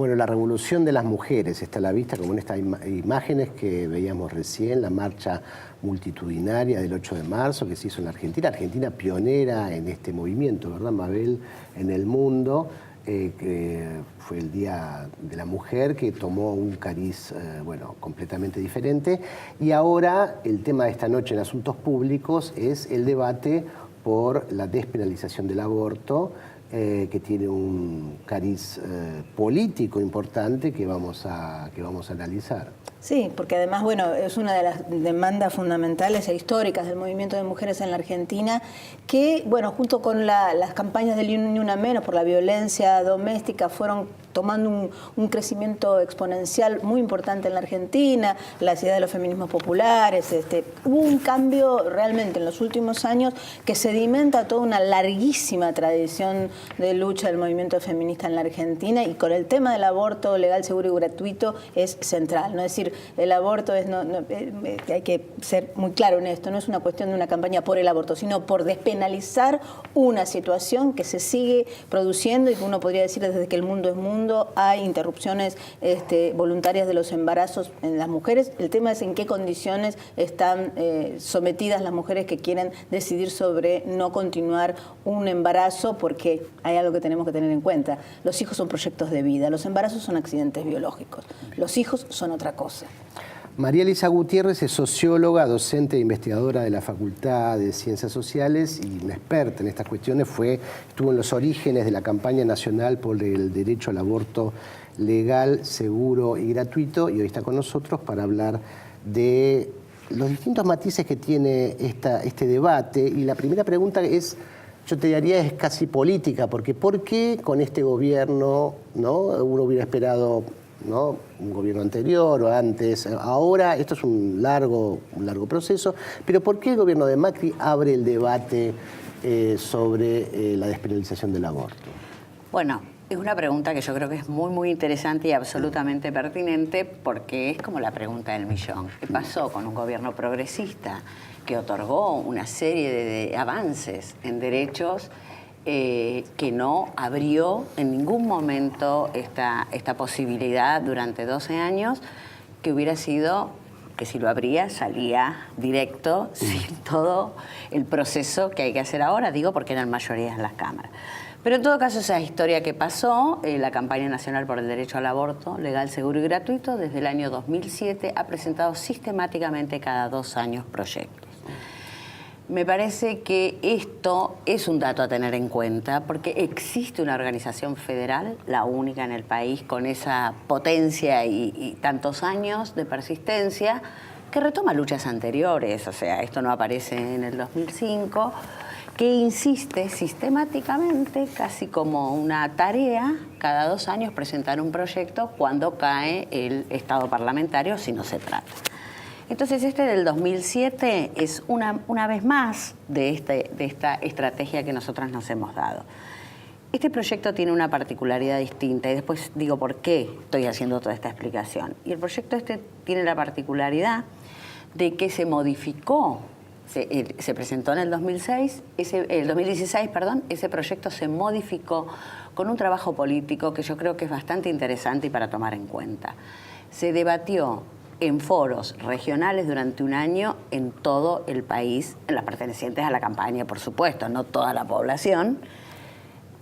Bueno, la revolución de las mujeres está a la vista, como en estas imágenes que veíamos recién, la marcha multitudinaria del 8 de marzo que se hizo en la Argentina. Argentina pionera en este movimiento, ¿verdad, Mabel? En el mundo, que fue el Día de la Mujer, que tomó un cariz, bueno, completamente diferente. Y ahora el tema de esta noche en Asuntos Públicos es el debate por la despenalización del aborto, que tiene un cariz político importante que vamos a analizar. Sí, porque además, bueno, es una de las demandas fundamentales e históricas del movimiento de mujeres en la Argentina, que, bueno, junto con las campañas del Ni Una Menos por la violencia doméstica, fueron tomando un crecimiento exponencial muy importante en la Argentina, la idea de los feminismos populares. Hubo un cambio realmente en los últimos años que sedimenta toda una larguísima tradición de lucha del movimiento feminista en la Argentina, y con el tema del aborto legal, seguro y gratuito es central, ¿no? Es decir, el aborto hay que ser muy claro en esto, no es una cuestión de una campaña por el aborto, sino por despenalizar una situación que se sigue produciendo y que uno podría decir desde que el mundo es mundo, hay interrupciones voluntarias de los embarazos en las mujeres. El tema es en qué condiciones están sometidas las mujeres que quieren decidir sobre no continuar un embarazo, porque hay algo que tenemos que tener en cuenta. Los hijos son proyectos de vida, los embarazos son accidentes biológicos, los hijos son otra cosa. María Elisa Gutiérrez es socióloga, docente e investigadora de la Facultad de Ciencias Sociales y una experta en estas cuestiones. Estuvo en los orígenes de la campaña nacional por el derecho al aborto legal, seguro y gratuito, y hoy está con nosotros para hablar de los distintos matices que tiene este debate. Y la primera pregunta es, yo te diría, es casi política, porque ¿por qué con este gobierno, ¿no? Uno hubiera esperado, ¿no?, un gobierno anterior o antes? Ahora esto es un largo proceso, pero ¿por qué el gobierno de Macri abre el debate sobre la despenalización del aborto? Bueno, es una pregunta que yo creo que es muy interesante y absolutamente pertinente, porque es como la pregunta del millón. ¿Qué pasó con un gobierno progresista que otorgó una serie de avances en derechos, que no abrió en ningún momento esta posibilidad durante 12 años, que hubiera sido que si lo abría salía directo sin todo el proceso que hay que hacer ahora? Digo porque eran mayorías en las cámaras. Pero en todo caso, esa historia que pasó, la campaña nacional por el derecho al aborto legal, seguro y gratuito, desde el año 2007 ha presentado sistemáticamente cada 2 años proyectos. Me parece que esto es un dato a tener en cuenta, porque existe una organización federal, la única en el país, con esa potencia y tantos años de persistencia, que retoma luchas anteriores. O sea, esto no aparece en el 2005, que insiste sistemáticamente, casi como una tarea, cada 2 años presentar un proyecto cuando cae el Estado parlamentario, si no se trata. Entonces, este del 2007 es una vez más de esta estrategia que nosotras nos hemos dado. Este proyecto tiene una particularidad distinta, y después digo por qué estoy haciendo toda esta explicación. Y el proyecto tiene la particularidad de que se modificó, se presentó en el 2016, ese proyecto se modificó con un trabajo político que yo creo que es bastante interesante y para tomar en cuenta. Se debatió en foros regionales durante un año en todo el país, en las pertenecientes a la campaña, por supuesto, no toda la población.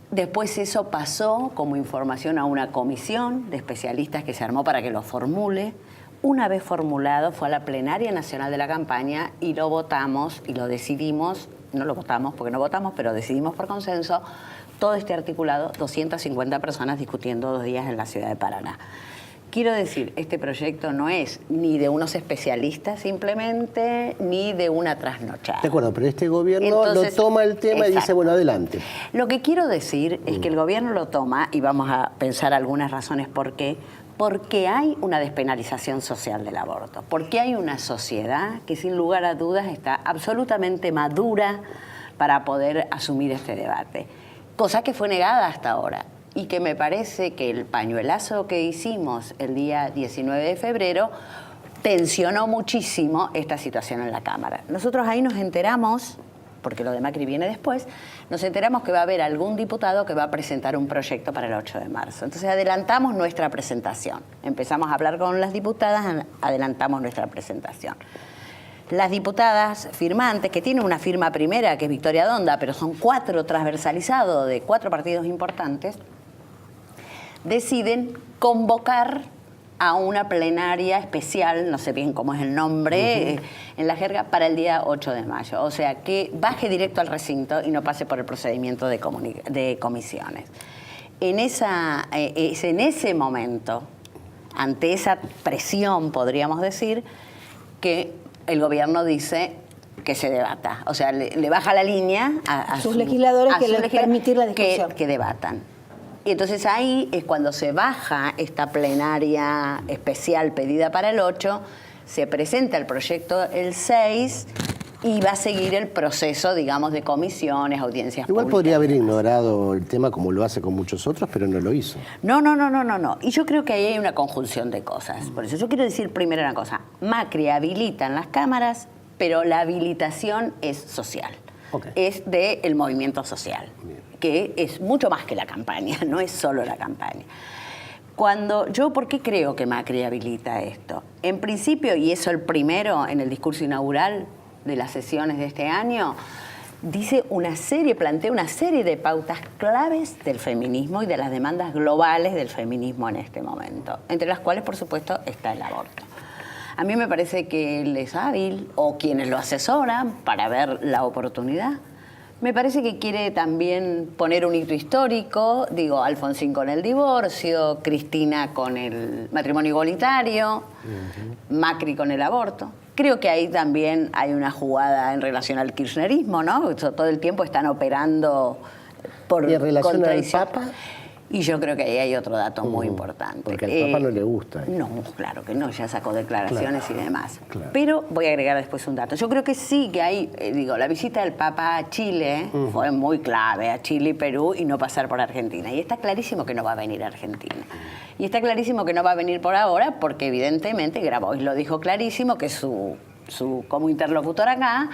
Después eso pasó como información a una comisión de especialistas que se armó para que lo formule. Una vez formulado, fue a la plenaria nacional de la campaña y lo votamos y lo decidimos, no lo votamos porque no votamos, pero decidimos por consenso, todo este articulado, 250 personas discutiendo 2 días en la ciudad de Paraná. Quiero decir, este proyecto no es ni de unos especialistas simplemente, ni de una trasnochada. De acuerdo, pero este gobierno lo toma el tema. Exacto. Y dice, bueno, adelante. Lo que quiero decir es que el gobierno lo toma, y vamos a pensar algunas razones por qué, porque hay una despenalización social del aborto, porque hay una sociedad que sin lugar a dudas está absolutamente madura para poder asumir este debate, cosa que fue negada hasta ahora. Y que me parece que el pañuelazo que hicimos el día 19 de febrero tensionó muchísimo esta situación en la Cámara. Nosotros ahí nos enteramos porque lo de Macri viene después, nos enteramos que va a haber algún diputado que va a presentar un proyecto para el 8 de marzo. Entonces adelantamos nuestra presentación. Empezamos a hablar con las diputadas, adelantamos nuestra presentación. Las diputadas firmantes, que tienen una firma primera, que es Victoria Donda, pero son 4 transversalizados de 4 partidos importantes, deciden convocar a una plenaria especial, no sé bien cómo es el nombre, en la jerga, para el día 8 de mayo. O sea, que baje directo al recinto y no pase por el procedimiento de comisiones. Es en ese momento, ante esa presión, podríamos decir, que el gobierno dice que se debata. O sea, le baja la línea a sus legisladores que les permitir la discusión. Que debatan. Y entonces ahí es cuando se baja esta plenaria especial pedida para el 8, se presenta el proyecto el 6 y va a seguir el proceso, digamos, de comisiones, audiencias Igual públicas. podría haber ignorado el tema como lo hace con muchos otros, pero no lo hizo. No. Y yo creo que ahí hay una conjunción de cosas. Por eso yo quiero decir primero una cosa. Macri habilita en las cámaras, pero la habilitación es social. Okay. Es del movimiento social, que es mucho más que la campaña, no es solo la campaña. ¿Por qué creo que Macri habilita esto? En principio, y eso el primero en el discurso inaugural de las sesiones de este año, plantea una serie de pautas claves del feminismo y de las demandas globales del feminismo en este momento, entre las cuales, por supuesto, está el aborto. A mí me parece que él es hábil, o quienes lo asesoran, para ver la oportunidad. Me parece que quiere también poner un hito histórico, Alfonsín con el divorcio, Cristina con el matrimonio igualitario, Macri con el aborto. Creo que ahí también hay una jugada en relación al kirchnerismo, ¿no? Todo el tiempo están operando por ¿Y en relación al contradicción. Papa? Y yo creo que ahí hay otro dato muy importante. Porque al Papa no le gusta. No, claro que no, ya sacó declaraciones y demás. Claro. Pero voy a agregar después un dato. Yo creo que sí que hay, la visita del Papa a Chile fue muy clave, a Chile y Perú, y no pasar por Argentina. Y está clarísimo que no va a venir a Argentina. Y está clarísimo que no va a venir por ahora, porque evidentemente Grabois lo dijo clarísimo, que es su como interlocutor acá,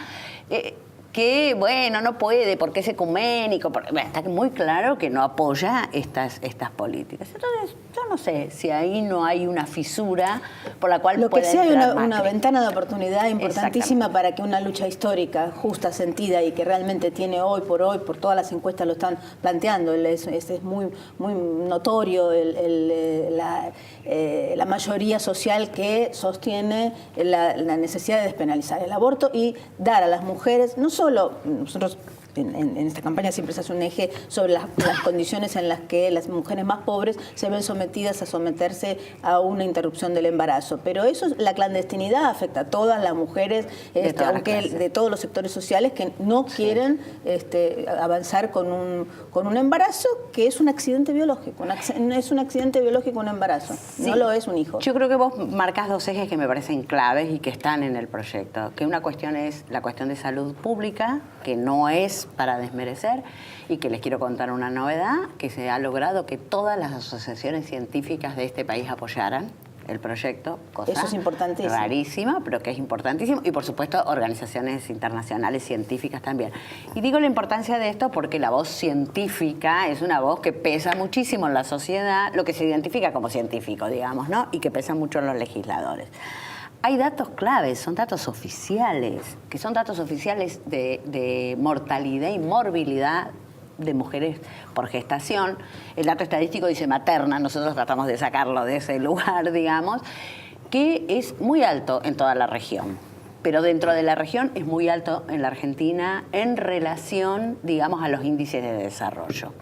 que, bueno, no puede porque es ecuménico. Está muy claro que no apoya estas políticas. Entonces, yo no sé si ahí no hay una fisura por la cual Lo que pueda sí hay entrar una Macri. ventana de oportunidad importantísima para que una lucha histórica, justa, sentida y que realmente tiene hoy, por todas las encuestas lo están planteando, es muy notorio la mayoría social que sostiene la necesidad de despenalizar el aborto y dar a las mujeres, no solo nosotros en esta campaña siempre se hace un eje sobre las condiciones en las que las mujeres más pobres se ven sometidas a someterse a una interrupción del embarazo. Pero eso, la clandestinidad afecta a todas las mujeres, de todos los sectores sociales que no quieren avanzar con un embarazo que es un accidente biológico. Es un accidente biológico un embarazo, Sí. no lo es un hijo. Yo creo que vos marcás 2 ejes que me parecen claves y que están en el proyecto. Que una cuestión es la cuestión de salud pública, que no es para desmerecer, y que les quiero contar una novedad, que se ha logrado que todas las asociaciones científicas de este país apoyaran el proyecto, cosa Eso es importantísimo. rarísima, pero que es importantísimo, y por supuesto organizaciones internacionales científicas también. Y digo la importancia de esto porque la voz científica es una voz que pesa muchísimo en la sociedad, lo que se identifica como científico, digamos, ¿no? Y que pesa mucho en los legisladores. Hay datos claves, son datos oficiales, que son datos oficiales de mortalidad y morbilidad de mujeres por gestación. El dato estadístico dice materna, nosotros tratamos de sacarlo de ese lugar, digamos, que es muy alto en toda la región. Pero dentro de la región es muy alto en la Argentina en relación, digamos, a los índices de desarrollo.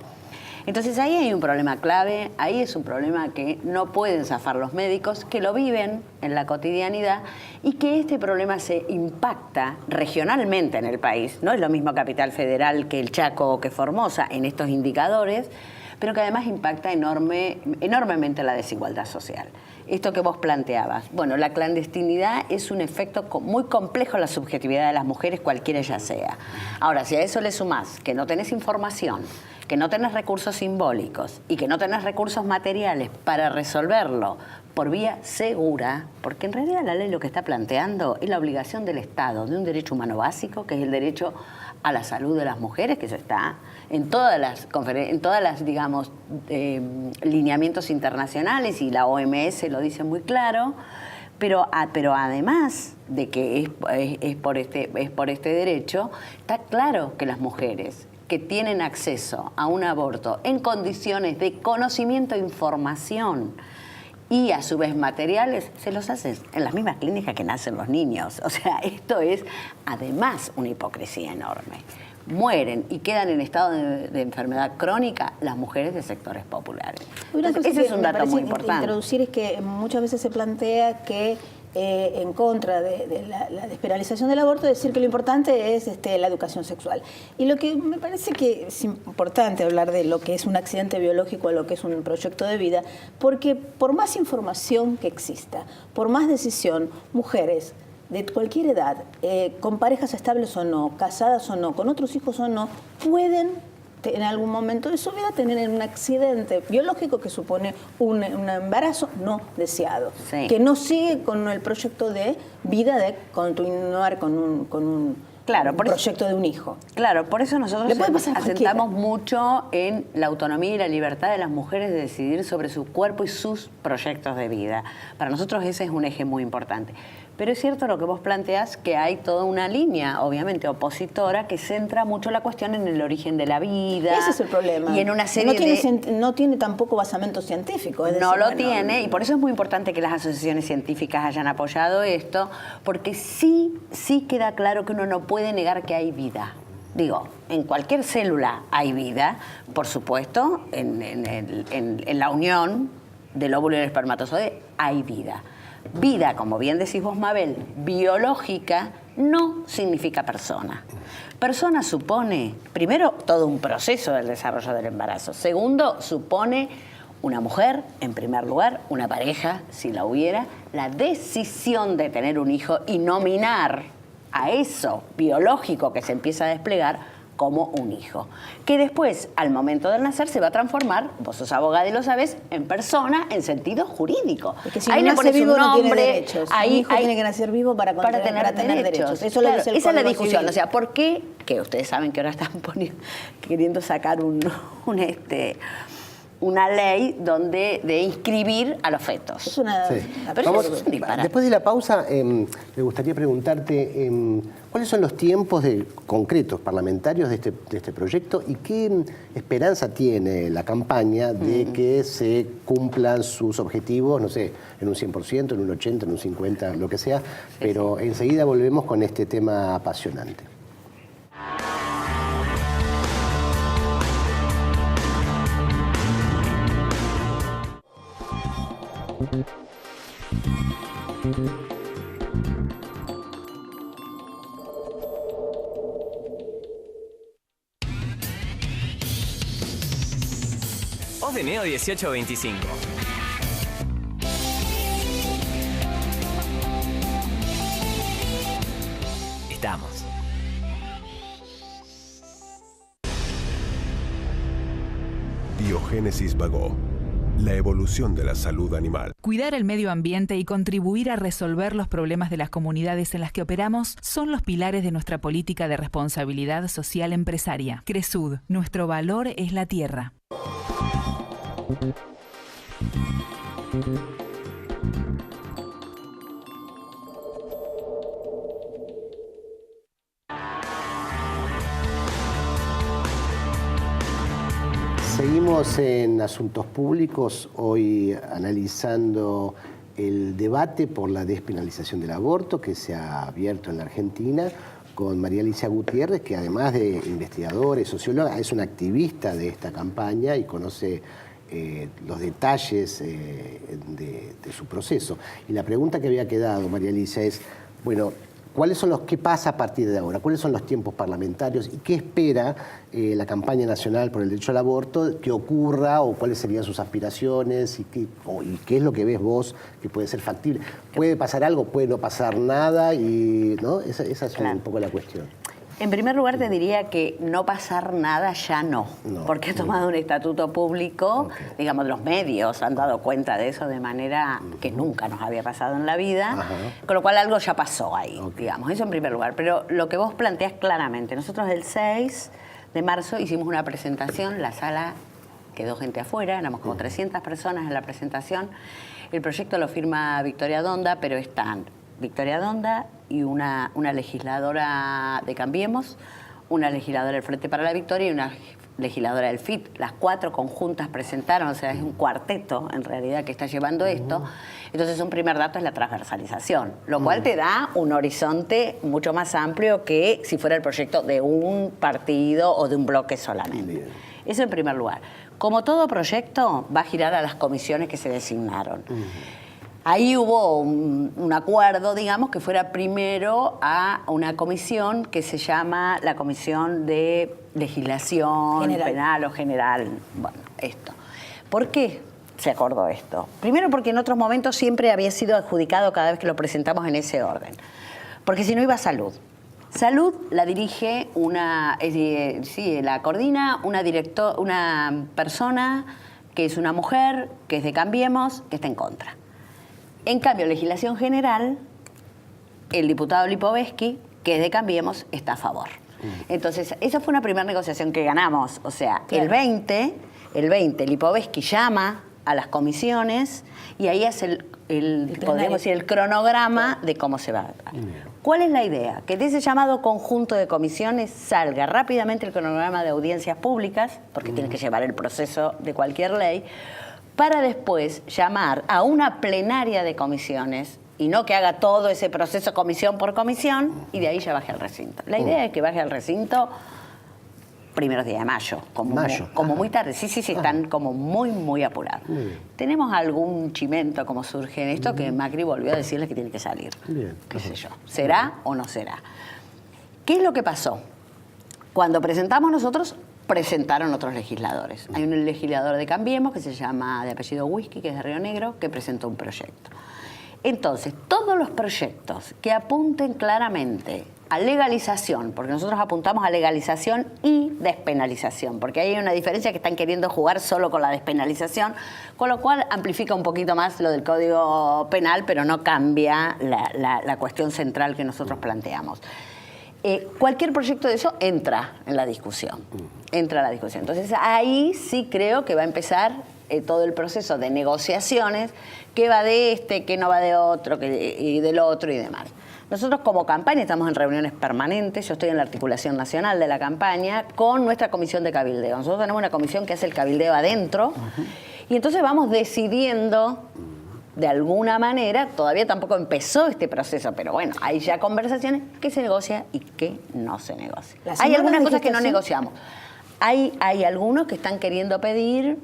Entonces ahí hay un problema clave, ahí es un problema que no pueden zafar los médicos, que lo viven en la cotidianidad y que este problema se impacta regionalmente en el país. No es lo mismo Capital Federal que el Chaco o que Formosa en estos indicadores, pero que además impacta enormemente la desigualdad social. Esto que vos planteabas, bueno, la clandestinidad es un efecto muy complejo en la subjetividad de las mujeres, cualquiera ella sea. Ahora, si a eso le sumás que no tenés información, que no tenés recursos simbólicos y que no tenés recursos materiales para resolverlo por vía segura, porque en realidad la ley lo que está planteando es la obligación del Estado de un derecho humano básico, que es el derecho a la salud de las mujeres, que eso está en todas las digamos, lineamientos internacionales, y la OMS lo dice muy claro, pero además de que es por este derecho, está claro que las mujeres que tienen acceso a un aborto en condiciones de conocimiento e información y a su vez materiales, se los hacen en las mismas clínicas que nacen los niños. O sea, esto es además una hipocresía enorme. Mueren y quedan en estado de enfermedad crónica las mujeres de sectores populares. Ese es un dato muy importante. Introducir es que muchas veces se plantea que en contra de la despenalización del aborto, decir que lo importante es la educación sexual. Y lo que me parece que es importante hablar de lo que es un accidente biológico a lo que es un proyecto de vida, porque por más información que exista, por más decisión, mujeres de cualquier edad, con parejas estables o no, casadas o no, con otros hijos o no, pueden en algún momento de su vida tener un accidente biológico que supone un embarazo no deseado, sí, que no sigue con el proyecto de vida de continuar con un proyecto de un hijo. Claro, por eso nosotros asentamos mucho en la autonomía y la libertad de las mujeres de decidir sobre su cuerpo y sus proyectos de vida. Para nosotros ese es un eje muy importante. Pero es cierto lo que vos planteás, que hay toda una línea, obviamente, opositora, que centra mucho la cuestión en el origen de la vida. Ese es el problema. Y en una serie no tiene tampoco basamento científico. No lo tiene, y por eso es muy importante que las asociaciones científicas hayan apoyado esto, porque sí queda claro que uno no puede negar que hay vida. Digo, en cualquier célula hay vida, por supuesto, en la unión del óvulo y el espermatozoide hay vida. Vida, como bien decís vos, Mabel, biológica, no significa persona. Persona supone, primero, todo un proceso del desarrollo del embarazo. Segundo, supone una mujer, en primer lugar, una pareja, si la hubiera, la decisión de tener un hijo y nominar a eso biológico que se empieza a desplegar como un hijo, que después, al momento del nacer, se va a transformar, vos sos abogada y lo sabés, en persona en sentido jurídico. Es que si ahí no nace vivo no tiene derechos. Un hijo tiene que nacer vivo para tener derechos. Eso claro, lo dice el esa es la Código discusión. Civil. O sea, ¿por qué? Que ustedes saben que ahora están queriendo sacar una ley de inscribir a los fetos. Es una... Sí. Pero después de la pausa, me gustaría preguntarte cuáles son los tiempos concretos parlamentarios de este proyecto y qué esperanza tiene la campaña de que se cumplan sus objetivos, no sé, en un 100%, en un 80%, en un 50%, lo que sea, pero enseguida volvemos con este tema apasionante. Neo 1825. Estamos. Biogénesis Vagó. La evolución de la salud animal. Cuidar el medio ambiente y contribuir a resolver los problemas de las comunidades en las que operamos son los pilares de nuestra política de responsabilidad social empresaria. Cresud, nuestro valor es la tierra. Seguimos en Asuntos Públicos, hoy analizando el debate por la despenalización del aborto que se ha abierto en la Argentina con María Alicia Gutiérrez, que además de investigadora y socióloga, es una activista de esta campaña y conoce los detalles de su proceso. Y la pregunta que había quedado, María Alicia, es, bueno, ¿qué pasa a partir de ahora? ¿Cuáles son los tiempos parlamentarios? ¿Y qué espera la campaña nacional por el derecho al aborto que ocurra o cuáles serían sus aspiraciones? ¿Y qué es lo que ves vos que puede ser factible? ¿Puede pasar algo? ¿Puede no pasar nada? ¿No? Esa es un poco la cuestión. En primer lugar, te diría que no pasar nada ya no, porque ha tomado un estatuto público, digamos, los medios han dado cuenta de eso de manera que nunca nos había pasado en la vida, con lo cual algo ya pasó ahí, digamos, eso en primer lugar. Pero lo que vos planteás claramente, nosotros el 6 de marzo hicimos una presentación, la sala quedó gente afuera, éramos como 300 personas en la presentación, el proyecto lo firma Victoria Donda, pero están Victoria Donda y una legisladora de Cambiemos, una legisladora del Frente para la Victoria y una legisladora del FIT. Las 4 conjuntas presentaron, o sea, es un cuarteto en realidad que está llevando esto. Entonces, un primer dato es la transversalización, lo cual te da un horizonte mucho más amplio que si fuera el proyecto de un partido o de un bloque solamente. Eso en primer lugar. Como todo proyecto, va a girar a las comisiones que se designaron. Ahí hubo un acuerdo, digamos, que fuera primero a una comisión que se llama la Comisión de Legislación Penal o General. Bueno, esto. ¿Por qué se acordó esto? Primero porque en otros momentos siempre había sido adjudicado cada vez que lo presentamos en ese orden. Porque si no iba a Salud. Salud la dirige la coordina una persona que es una mujer, que es de Cambiemos, que está en contra. En cambio, Legislación General, el diputado Lipovetsky, que es de Cambiemos, está a favor. Entonces, esa fue una primera negociación que ganamos. O sea, claro. el 20, Lipovetsky llama a las comisiones y ahí hace podríamos decir, el cronograma de cómo se va a dar. ¿Cuál es la idea? Que de ese llamado conjunto de comisiones salga rápidamente el cronograma de audiencias públicas, porque tiene que llevar el proceso de cualquier ley, para después llamar a una plenaria de comisiones y no que haga todo ese proceso comisión por comisión y de ahí ya baje al recinto. La idea es que baje al recinto primeros días de mayo, como muy tarde. Sí, están como muy apurados. Tenemos algún chimento como surge en esto que Macri volvió a decirles que tiene que salir. Qué sé yo. ¿Será o no será? ¿Qué es lo que pasó? Cuando presentamos nosotros, presentaron otros legisladores. Hay un legislador de Cambiemos que se llama, de apellido Whisky, que es de Río Negro, que presentó un proyecto. Entonces, todos los proyectos que apunten claramente a legalización, porque nosotros apuntamos a legalización y despenalización, porque ahí hay una diferencia que están queriendo jugar solo con la despenalización, con lo cual amplifica un poquito más lo del Código Penal, pero no cambia la cuestión central que nosotros planteamos. Cualquier proyecto de eso entra en la discusión. Entonces ahí sí creo que va a empezar todo el proceso de negociaciones, qué va de este, qué no va de otro, y del otro y demás. Nosotros como campaña estamos en reuniones permanentes, yo estoy en la articulación nacional de la campaña con nuestra comisión de cabildeo. Nosotros tenemos una comisión que hace el cabildeo adentro y entonces vamos decidiendo de alguna manera, todavía tampoco empezó este proceso, pero bueno, hay ya conversaciones, qué se negocia y qué no se negocia. Hay algunas cosas que no negociamos. Hay algunos que están queriendo pedir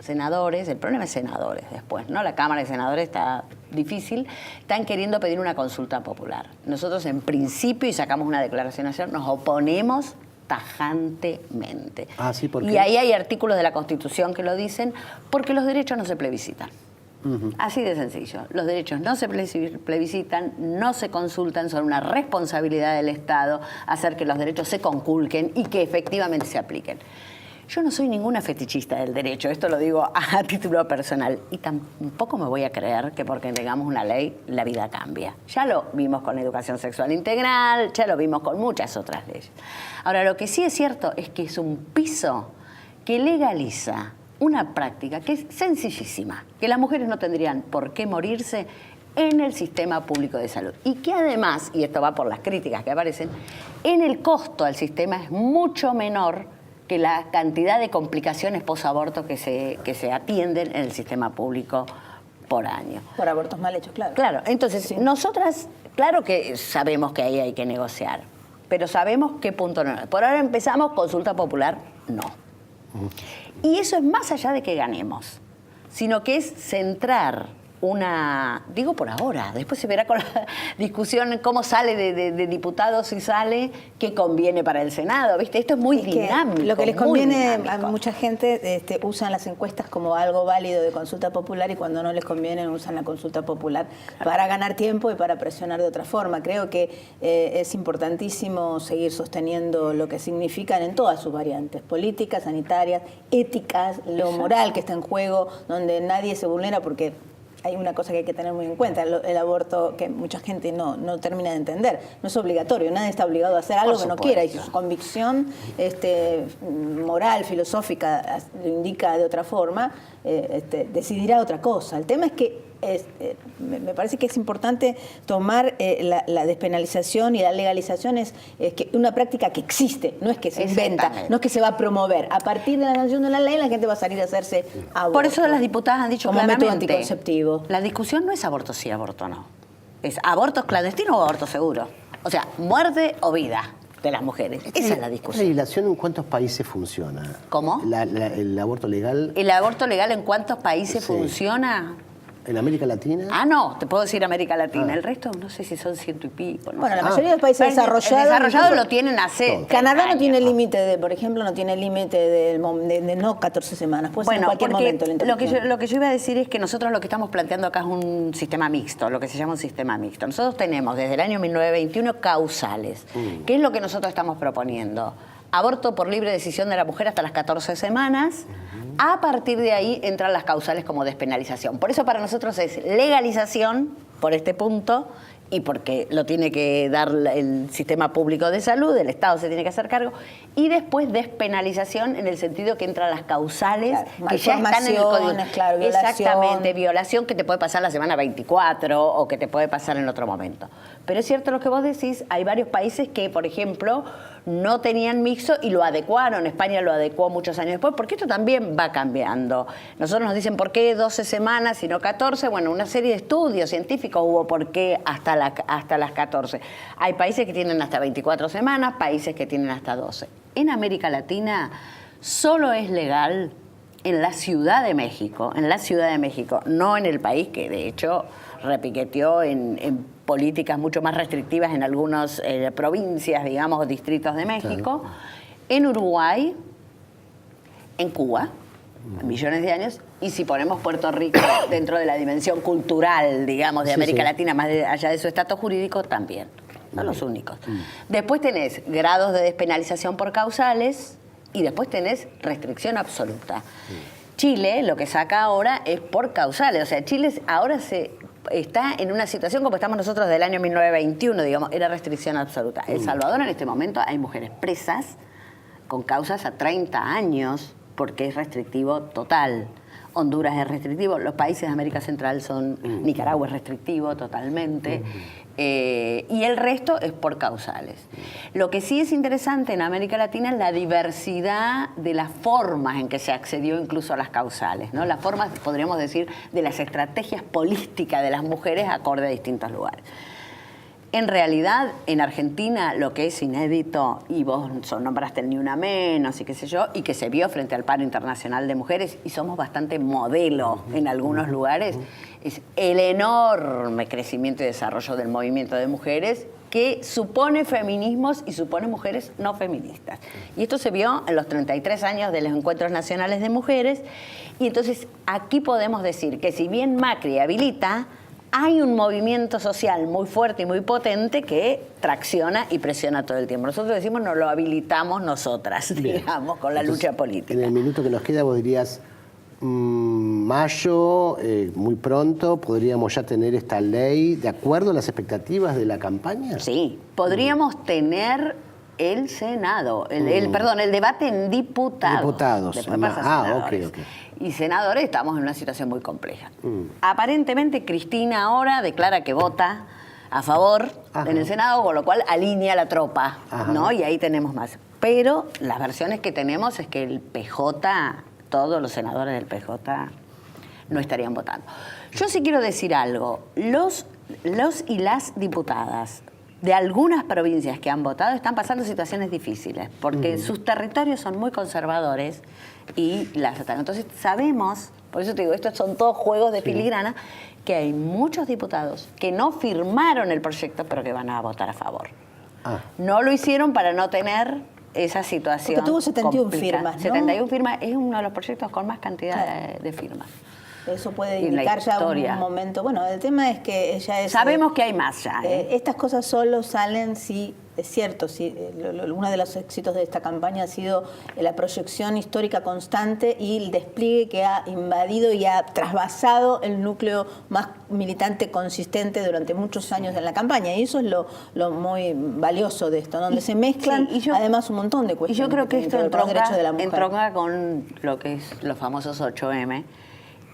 senadores, el problema es senadores después, ¿no? La Cámara de Senadores está difícil, están queriendo pedir una consulta popular. Nosotros en principio, y sacamos una declaración ayer, nos oponemos tajantemente. Sí, ¿por qué? Y ahí hay artículos de la Constitución que lo dicen, porque los derechos no se plebiscitan. Así de sencillo. Los derechos no se plebiscitan, no se consultan, son una responsabilidad del Estado hacer que los derechos se conculquen y que efectivamente se apliquen. Yo no soy ninguna fetichista del derecho, esto lo digo a título personal, y tampoco me voy a creer que porque tengamos una ley la vida cambia. Ya lo vimos con la educación sexual integral, ya lo vimos con muchas otras leyes. Ahora, lo que sí es cierto es que es un piso que legaliza una práctica que es sencillísima, que las mujeres no tendrían por qué morirse en el sistema público de salud. Y que además, y esto va por las críticas que aparecen, en el costo al sistema es mucho menor que la cantidad de complicaciones posaborto que se atienden en el sistema público por año. Por abortos mal hechos, claro. Claro, entonces nosotras, claro que sabemos que ahí hay que negociar, pero sabemos qué punto no. Por ahora empezamos, consulta popular, no. Y eso es más allá de que ganemos, sino que es centrar digo por ahora, después se verá con la discusión cómo sale de diputados, si sale, qué conviene para el Senado, ¿viste? Esto es muy dinámico. Lo que les conviene a mucha gente, usan las encuestas como algo válido de consulta popular, y cuando no les conviene usan la consulta popular para ganar tiempo y para presionar de otra forma. Creo que es importantísimo seguir sosteniendo lo que significan en todas sus variantes, políticas, sanitarias, éticas, lo moral que está en juego, donde nadie se vulnera, porque hay una cosa que hay que tener muy en cuenta, el aborto, que mucha gente no termina de entender. No es obligatorio, nadie está obligado a hacer algo que no quiera, y si su convicción moral, filosófica, lo indica de otra forma, decidirá otra cosa. El tema es que me parece que es importante tomar la despenalización y la legalización es que una práctica que existe, no es que se inventa, no es que se va a promover. A partir de la sanción de la ley, la gente va a salir a hacerse aborto. Por eso las diputadas han dicho como claramente, método anticonceptivo. La discusión no es aborto sí, aborto no. Es aborto clandestino o aborto seguro. O sea, muerte o vida de las mujeres. Esa es la discusión. ¿La legislación en cuántos países funciona? ¿Cómo? ¿El aborto legal? ¿El aborto legal en cuántos países funciona? ¿En América Latina? Ah, no, te puedo decir América Latina. El resto no sé si son 100 y pico. No Bueno, sé. la mayoría de los países desarrollados lo tienen hace. Canadá no tiene límite por ejemplo, no tiene límite de no 14 semanas. Puede ser en cualquier momento la interrupción. lo que yo iba a decir es que nosotros lo que estamos planteando acá es un sistema mixto, lo que se llama un sistema mixto. Nosotros tenemos desde el año 1921 causales. ¿Qué es lo que nosotros estamos proponiendo? Aborto por libre decisión de la mujer hasta las 14 semanas. A partir de ahí entran las causales como despenalización. Por eso para nosotros es legalización, por este punto, y porque lo tiene que dar el sistema público de salud, el Estado se tiene que hacer cargo, y después despenalización en el sentido que entran las causales, claro, que ya están en el código. Claro, violación. Exactamente, violación que te puede pasar la semana 24 o que te puede pasar en otro momento. Pero es cierto lo que vos decís, hay varios países que, por ejemplo, no tenían mixto y lo adecuaron. España lo adecuó muchos años después, porque esto también va cambiando. Nosotros nos dicen, ¿por qué 12 semanas y no 14? Bueno, una serie de estudios científicos hubo por qué hasta las 14. Hay países que tienen hasta 24 semanas, países que tienen hasta 12. En América Latina solo es legal en la Ciudad de México, no en el país, que de hecho repiqueteó en políticas mucho más restrictivas en algunas provincias, digamos, distritos de México, claro. En Uruguay, en Cuba, millones de años, y si ponemos Puerto Rico dentro de la dimensión cultural, digamos, de América Latina, más allá de su estatus jurídico, también. Son los únicos. Después tenés grados de despenalización por causales y después tenés restricción absoluta. Chile, lo que saca ahora es por causales. O sea, Chile ahora está en una situación como estamos nosotros del año 1921, digamos, era restricción absoluta. En El Salvador en este momento hay mujeres presas con causas a 30 años porque es restrictivo total. Honduras es restrictivo, los países de América Central son, Nicaragua es restrictivo totalmente, y el resto es por causales. Lo que sí es interesante en América Latina es la diversidad de las formas en que se accedió incluso a las causales, ¿no? Las formas, podríamos decir, de las estrategias políticas de las mujeres acorde a distintos lugares. En realidad, en Argentina, lo que es inédito, y vos nombraste el Ni Una Menos y qué sé yo, y que se vio frente al paro internacional de mujeres, y somos bastante modelo en algunos lugares, es el enorme crecimiento y desarrollo del movimiento de mujeres que supone feminismos y supone mujeres no feministas. Y esto se vio en los 33 años de los Encuentros Nacionales de Mujeres, y entonces aquí podemos decir que si bien Macri habilita, hay un movimiento social muy fuerte y muy potente que tracciona y presiona todo el tiempo. Nosotros decimos, nos lo habilitamos nosotras, digamos, con la lucha política. En el minuto que nos queda, vos dirías, mayo, muy pronto, ¿podríamos ya tener esta ley de acuerdo a las expectativas de la campaña? Sí, podríamos tener el Senado, el debate en diputados. Diputados. Ok. Y senadores, estamos en una situación muy compleja. Aparentemente Cristina ahora declara que vota a favor en el Senado, con lo cual alinea la tropa, ¿no? Y ahí tenemos más. Pero las versiones que tenemos es que el PJ, todos los senadores del PJ no estarían votando. Yo sí quiero decir algo. Los y las diputadas de algunas provincias que han votado están pasando situaciones difíciles, porque sus territorios son muy conservadores y las atacan. Entonces sabemos, por eso te digo, estos son todos juegos de filigrana, que hay muchos diputados que no firmaron el proyecto, pero que van a votar a favor. No lo hicieron para no tener esa situación. Porque tuvo 71 complicada. firmas, ¿no? 71 firmas, es uno de los proyectos con más cantidad de firmas. Eso puede Y la indicar ya historia. un momento. Bueno, el tema es que ella es... Sabemos que hay más ya. Estas cosas solo salen si, es cierto, si, uno de los éxitos de esta campaña ha sido la proyección histórica constante y el despliegue que ha invadido y ha trasvasado el núcleo más militante consistente durante muchos años en la campaña. Y eso es lo muy valioso de esto, donde se mezclan además un montón de cuestiones. Y yo creo que esto entronca entronca con lo que es los famosos 8M.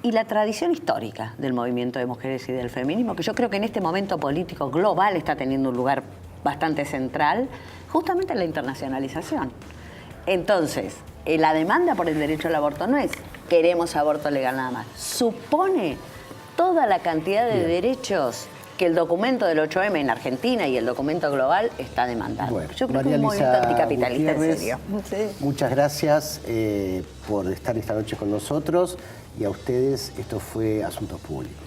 Y la tradición histórica del movimiento de mujeres y del feminismo, que yo creo que en este momento político global está teniendo un lugar bastante central, justamente en la internacionalización. Entonces, la demanda por el derecho al aborto no es queremos aborto legal nada más, supone toda la cantidad de derechos que el documento del 8M en Argentina y el documento global está demandando. Bueno, yo creo que María es un movimiento Elisa anticapitalista, en Gutiérrez, serio. Muchas gracias por estar esta noche con nosotros y a ustedes esto fue Asuntos Públicos.